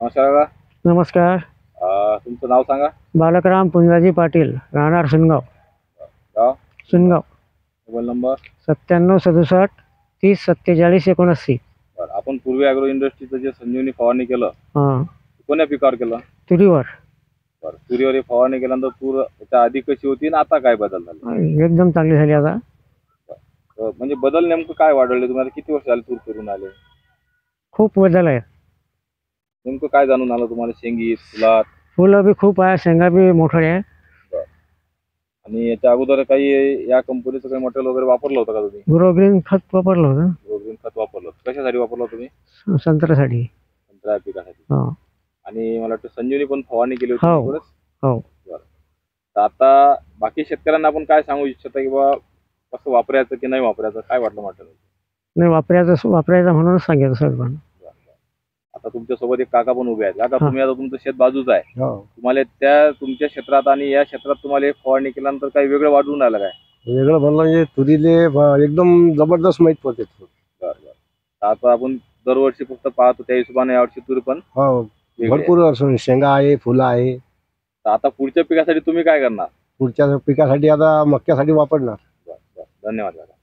नमस्कार काका. नमस्कार. तुमचं नाव सांगा. बालकराम पुंजाजी पाटील, राहणार सुनगाव. गाव, सुनगाव. Mobile number. 9767 30 47 79. बरं, आपण पूर्वी ॲग्रो इंडस्ट्रीचं जे संजीवनी फवारणी केलं हां. कोण्या पिकावर केलं? तुरीवर. बरं, तुरीवर ही फवारणी केल्यानंतर तूर त्याच्या आधी कशी होती आणि आता काय बदल झाला? एकदम चांगली झाली आता. म्हणजे बदल नेमकं काय वाढवले? तुम्हाला किती वर्ष झाले तूर पेरून आले? खूप बदल आहे. नेमकं काय जाणून आलं तुम्हाला शेंगीत, फुलात? फुलं बी खूप आहे, शेंगा बी मोठे आहे. आणि याच्या अगोदर काही या कंपनीचं काही मटेरियल वगैरे वापरलं होतं का तुम्ही? ग्रोग्रीन खत वापरलं होतं. ग्रोग्रीन खत वापरलं होतं. कशासाठी वापरलं होतं तुम्ही? संत्र्यासाठी. संत्रा पिकासाठी. हो. आणि मला वाटतं संजीवनी पण फवारणी केली होती हो. थोडंच. हो. बरं. तर आता बाकी शेतकऱ्यांना आपण काय सांगू इच्छिता की बा कसं वापरायचं की नाही वापरायचं, काय वाटलं मटेरियल? नाही, वापरायचं म्हणूनच सांगितलं सर पण. आता तुमच्यासोबत एक काका पण उभे आहेत. काका, तुम्ही आता तुमचं शेत बाजूच आहे. हो. तुम्हाला त्या तुमच्या क्षेत्रात आणि या क्षेत्रात तुम्हाला फवारणी केल्यानंतर काही वेगळं वाढून राहिलं काय? वेगळं म्हणलं म्हणजे तुरीले एकदम जबरदस्त माहित पडते. बरं बरं. तर आता आपण दरवर्षी फक्त पाहतो त्या हिशोबाने यावर्षी तूर पण हो, वेगळी आहे. भरपूर असं शेंगा आहे, फुलं आहे. तर आता पुढच्या पिकासाठी तुम्ही काय करणार? पुढच्या पिकासाठी आता मक्यासाठी वापरणार. बरं बरं. धन्यवाद काका.